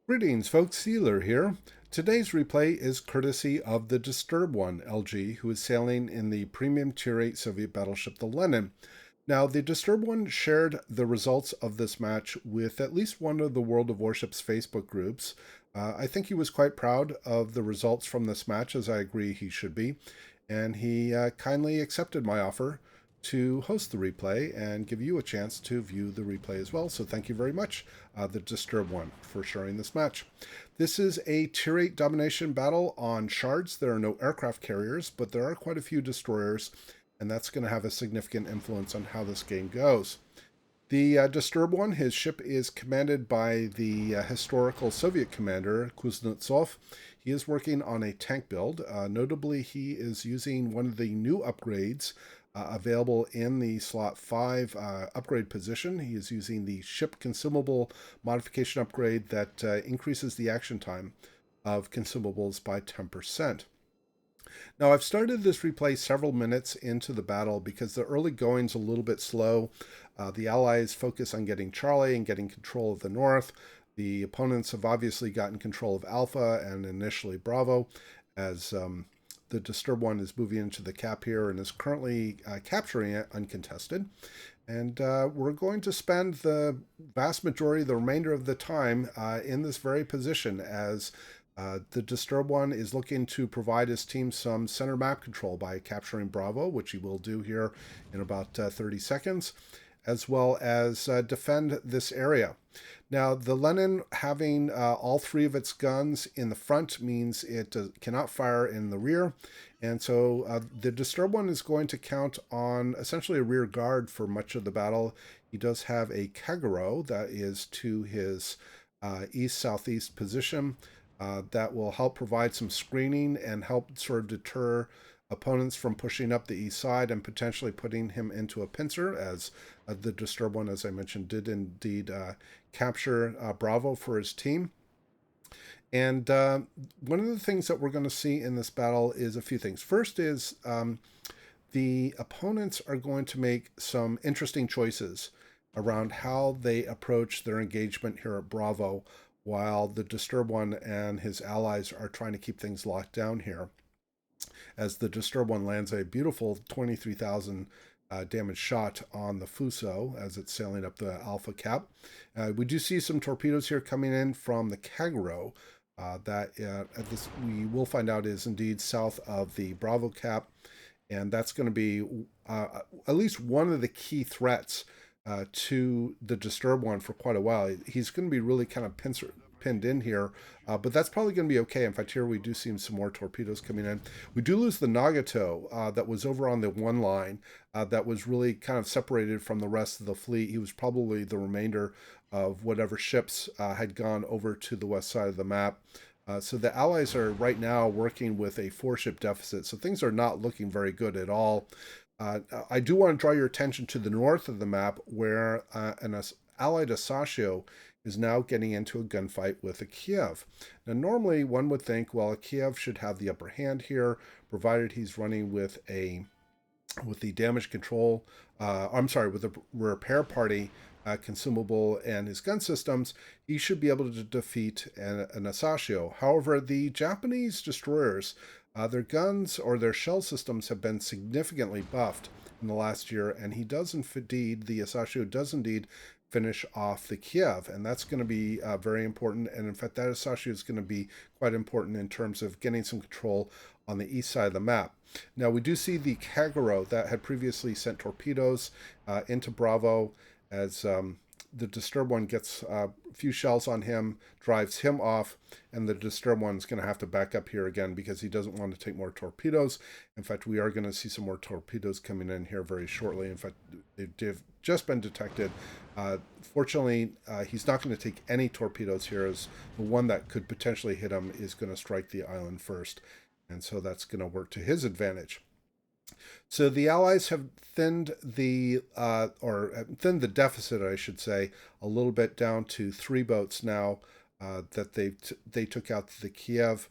Greetings, folks. Sealer here. Today's replay is courtesy of the Disturb One LG, who is sailing in the premium tier-VIII Soviet battleship, the Lenin. Now, the Disturb One shared the results of this match with at least one of the World of Warships Facebook groups. I think he was quite proud of the results from this match, as I agree he should be, and he kindly accepted my offer to host the replay and give you a chance to view the replay as well. So thank you very much, the Disturb One, for sharing this match. This is a tier-VIII domination battle on Shards. There are no aircraft carriers, but there are quite a few destroyers, and that's going to have a significant influence on how this game goes. The Disturb One, his ship is commanded by the historical Soviet commander, Kuznetsov. He is working on a tank build. Notably, he is using one of the new upgrades available in the slot 5 upgrade position. He is using the ship consumable modification upgrade that increases the action time of consumables by 10%. Now, I've started this replay several minutes into the battle because the early going's a little bit slow. The Allies focus on getting Charlie and getting control of the north. The opponents have obviously gotten control of Alpha and initially Bravo, as the Disturb One is moving into the cap here and is currently capturing it uncontested. And we're going to spend the vast majority, the remainder of the time, in this very position as the Disturb One is looking to provide his team some center map control by capturing Bravo, which he will do here in about 30 seconds, as well as defend this area. Now, the Lenin having all three of its guns in the front means it cannot fire in the rear. And so the Disturb One is going to count on essentially a rear guard for much of the battle. He does have a Kagero that is to his east-southeast position that will help provide some screening and help sort of deter opponents from pushing up the east side and potentially putting him into a pincer, as the Disturb One, as I mentioned, did indeed capture Bravo for his team. And one of the things that we're going to see in this battle is a few things. First is the opponents are going to make some interesting choices around how they approach their engagement here at Bravo, while the Disturb One and his allies are trying to keep things locked down here, as the Disturb One lands a beautiful 23,000 damage shot on the Fuso as it's sailing up the Alpha cap. We do see some torpedoes here coming in from the Kagero that we will find out is indeed south of the Bravo cap, and that's going to be at least one of the key threats to the Disturb One for quite a while. He's going to be really kind of pinned in here, but that's probably going to be okay. In fact, here we do see some more torpedoes coming in. We do lose the Nagato that was over on the one line that was really kind of separated from the rest of the fleet. He was probably the remainder of whatever ships had gone over to the west side of the map. So the Allies are right now working with a 4-ship deficit, so things are not looking very good at all. I do want to draw your attention to the north of the map, where an allied Asashio is now getting into a gunfight with a Kiev. Now, normally one would think, well, a Kiev should have the upper hand here, provided he's running with the damage control, with the repair party consumable and his gun systems. He should be able to defeat an Asashio. However, the Japanese destroyers, their guns or their shell systems have been significantly buffed in the last year, and the Asashio does indeed finish off the Kiev, and that's going to be very important. And in fact, that Asashio is going to be quite important in terms of getting some control on the east side of the map. Now, we do see the Kagero that had previously sent torpedoes into Bravo, as the Disturb One gets a few shells on him, drives him off, and the Disturb One is going to have to back up here again because he doesn't want to take more torpedoes. In fact, we are going to see some more torpedoes coming in here very shortly. In fact, they've just been detected. Fortunately, he's not going to take any torpedoes here, as the one that could potentially hit him is going to strike the island first. And so that's going to work to his advantage. So the Allies have thinned the deficit, I should say, a little bit down to 3 boats now that they took out the Kiev.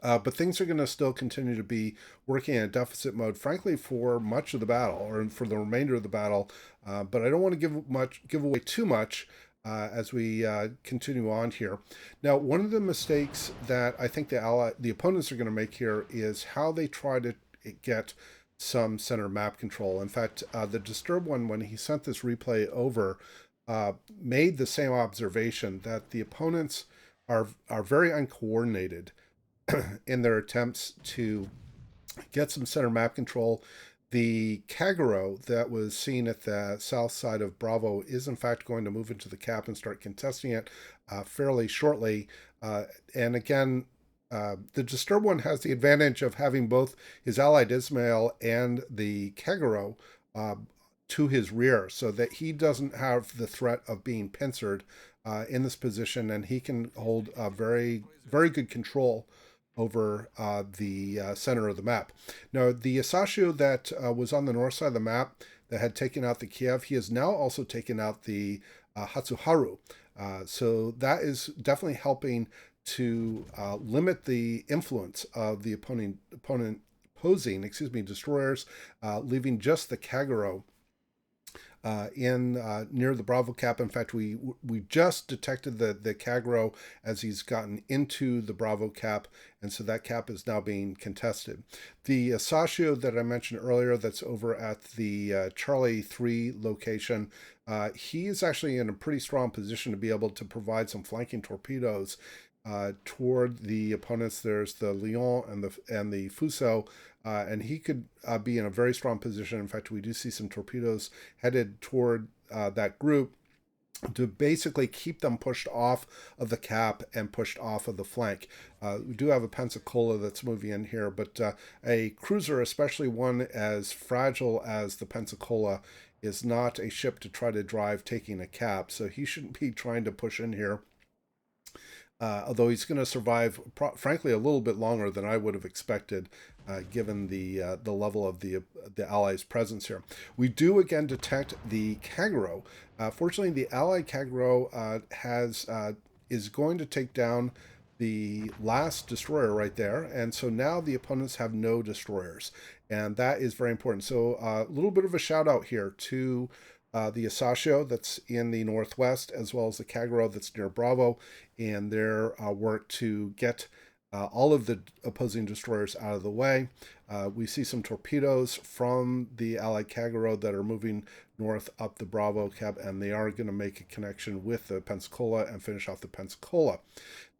But things are going to still continue to be working in a deficit mode, frankly, for much of the battle, or for the remainder of the battle. But I don't want to give away too much, as we continue on here. Now, one of the mistakes that I think the opponents are going to make here is how they try to get some center map control. In fact, the Disturb one, when he sent this replay over, made the same observation that the opponents are very uncoordinated in their attempts to get some center map control. The Kagero that was seen at the south side of Bravo is in fact going to move into the cap and start contesting it fairly shortly. And again, the Disturb one has the advantage of having both his allied Ismail and the Kagero uh, to his rear, so that he doesn't have the threat of being pincered in this position, and he can hold very, very good control over the center of the map. Now, the Asashio that was on the north side of the map that had taken out the Kiev, he has now also taken out the Hatsuharu. So that is definitely helping to limit the influence of the opposing destroyers, leaving just the Kagero in near the Bravo cap. In fact, we just detected the Kagero as he's gotten into the Bravo cap, and so that cap is now being contested. The Asashio that I mentioned earlier, that's over at the Charlie 3 location, he is actually in a pretty strong position to be able to provide some flanking torpedoes toward the opponents. There's the Lion and the Fuso, and he could be in a very strong position. In fact, we do see some torpedoes headed toward that group to basically keep them pushed off of the cap and pushed off of the flank. We do have a Pensacola that's moving in here, but a cruiser, especially one as fragile as the Pensacola, is not a ship to try to drive taking a cap, so he shouldn't be trying to push in here. Although he's going to survive, frankly, a little bit longer than I would have expected, given the level of the Allies' presence here. We do again detect the Kagero. Fortunately, the Allied Kagero is going to take down the last destroyer right there, and so now the opponents have no destroyers, and that is very important. So a little bit of a shout out here to the Asashio that's in the northwest, as well as the Kagero that's near Bravo, and their work to get all of the opposing destroyers out of the way. We see some torpedoes from the Allied Kagero that are moving north up the Bravo cap, and they are going to make a connection with the Pensacola and finish off the Pensacola.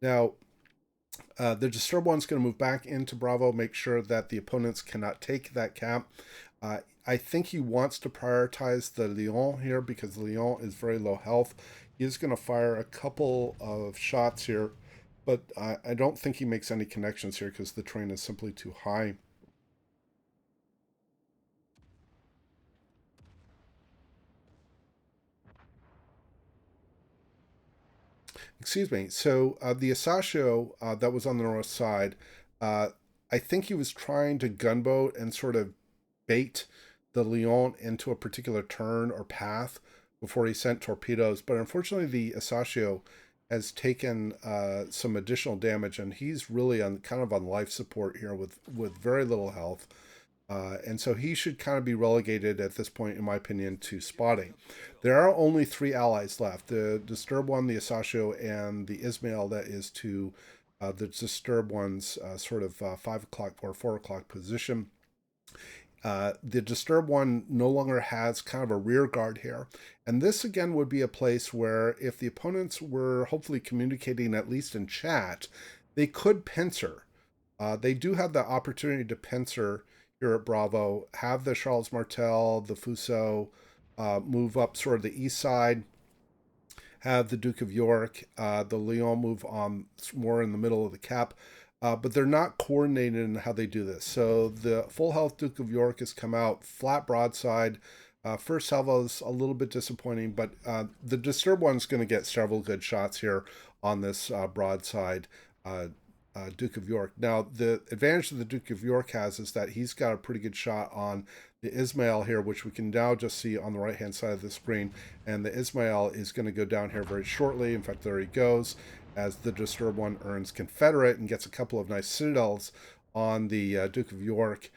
Now, the Disturb one's going to move back into Bravo, make sure that the opponents cannot take that cap. I think he wants to prioritize the Lion here because the Lion is very low health. He is going to fire a couple of shots here, but I don't think he makes any connections here because the terrain is simply too high. Excuse me. So the Asashio that was on the north side, I think he was trying to gunboat and sort of bait the Lion into a particular turn or path before he sent torpedoes. But unfortunately, the Asashio has taken some additional damage, and he's really on kind of on life support here with very little health. And so he should kind of be relegated at this point, in my opinion, to spotting. There are only 3 allies left: the Disturb one, the Asashio, and the Ismail that is to the Disturb one's sort of 5 o'clock or 4 o'clock position. The Disturb one no longer has kind of a rear guard here. And this, again, would be a place where if the opponents were hopefully communicating, at least in chat, they could pincer. They do have the opportunity to pincer here at Bravo, have the Charles Martel, the Fuso move up sort of the east side, have the Duke of York, the Lion move on more in the middle of the cap. But they're not coordinated in how they do this. So the full health Duke of York has come out flat broadside. First salvo is a little bit disappointing, but the Disturb one's going to get several good shots here on this broadside Duke of York. Now, the advantage that the Duke of York has is that he's got a pretty good shot on the Ismail here, which we can now just see on the right-hand side of the screen. And the Ismail is going to go down here very shortly. In fact, there he goes, as the Disturb one earns Confederate and gets a couple of nice citadels on the Duke of York.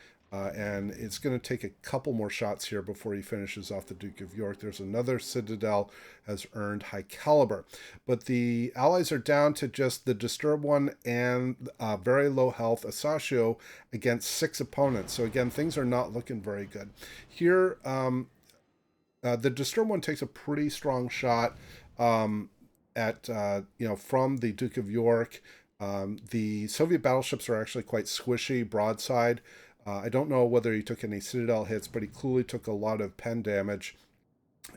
and it's going to take a couple more shots here before he finishes off the Duke of York. There's another Citadel has earned high caliber. But the allies are down to just the Disturbed One and very low health Asashio against 6 opponents. So again, things are not looking very good. Here, the Disturbed One takes a pretty strong shot at from the Duke of York. The Soviet battleships are actually quite squishy broadside. I don't know whether he took any Citadel hits, but he clearly took a lot of pen damage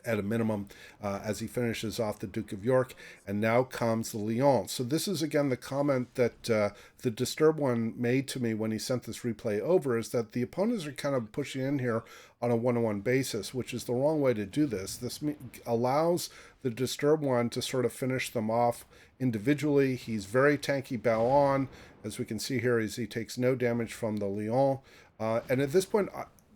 at a minimum as he finishes off the Duke of York. And now comes the Leon. So this is, again, the comment that the Disturbed One made to me when he sent this replay over, is that the opponents are kind of pushing in here on a one-on-one basis, which is the wrong way to do this. This allows the Disturbed One to sort of finish them off individually. He's very tanky bow on. As we can see here, he takes no damage from the Leon. And at this point,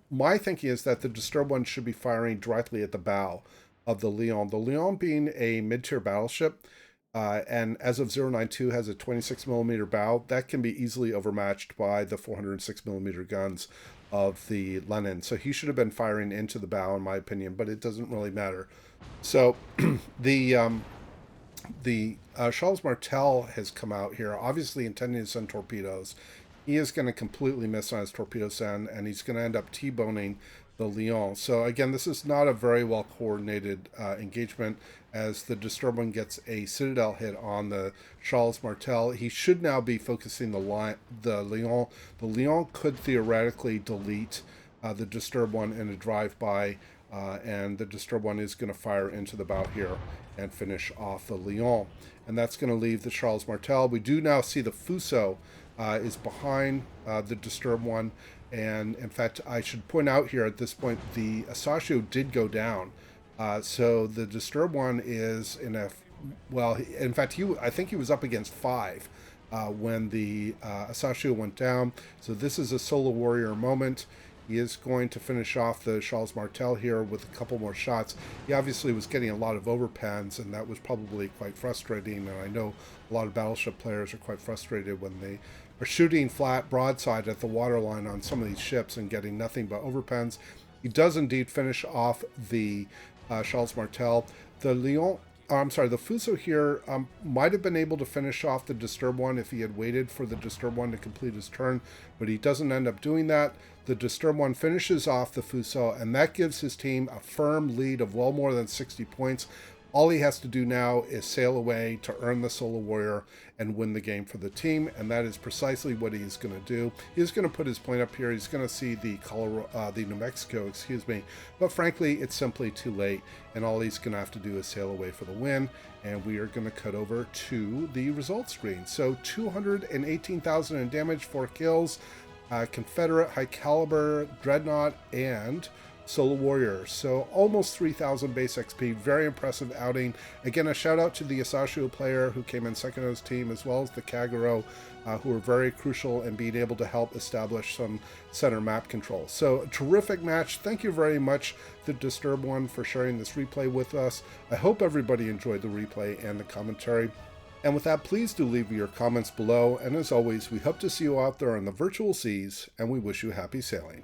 my thinking is that the Disturbed One should be firing directly at the bow of the Leon. The Leon being a mid-tier battleship, and as of 092 has a 26 millimeter bow, that can be easily overmatched by the 406 millimeter guns of the Lenin. So he should have been firing into the bow, in my opinion, but it doesn't really matter. So the Charles Martel has come out here, obviously intending to send torpedoes. He is going to completely miss on his torpedo send, and he's going to end up T-boning the Leon. So again, this is not a very well coordinated engagement, as the Disturbed One gets a Citadel hit on the Charles Martel. He should now be focusing the Leon. The Leon could theoretically delete the Disturbed One in a drive-by, and the Disturbed One is going to fire into the bow here and finish off the Leon. And that's going to leave the Charles Martel. We do now see the Fuso is behind the Disturbed One. And in fact, I should point out here at this point, the Asashio did go down. So the Disturbed One is in a, well, in fact, I think he was up against 5 when the Asashio went down. So this is a solo warrior moment. He is going to finish off the Charles Martel here with a couple more shots. He obviously was getting a lot of overpens, and that was probably quite frustrating. And I know a lot of battleship players are quite frustrated when they are shooting flat broadside at the waterline on some of these ships and getting nothing but overpens. He does indeed finish off the Charles Martel. The Leon, the Fuso here might have been able to finish off the Disturbed One if he had waited for the Disturbed One to complete his turn, but he doesn't end up doing that. The Disturbed One finishes off the Fuso, and that gives his team a firm lead of well more than 60 points. All he has to do now is sail away to earn the Solo Warrior and win the game for the team, and that is precisely what he's going to do. He's going to put his plane up here. He's going to see the New Mexico, but frankly, it's simply too late, and all he's going to have to do is sail away for the win, and we are going to cut over to the results screen. So 218,000 in damage, 4 kills, Confederate, high caliber, Dreadnought, and Solo Warrior. So almost 3,000 base XP. Very impressive outing. Again, a shout out to the Asashio player who came in second on his team, as well as the Kagero, who were very crucial in being able to help establish some center map control. So terrific match. Thank you very much, the Disturbed One, for sharing this replay with us. I hope everybody enjoyed the replay and the commentary. And with that, please do leave your comments below. And as always, we hope to see you out there on the virtual seas, and we wish you happy sailing.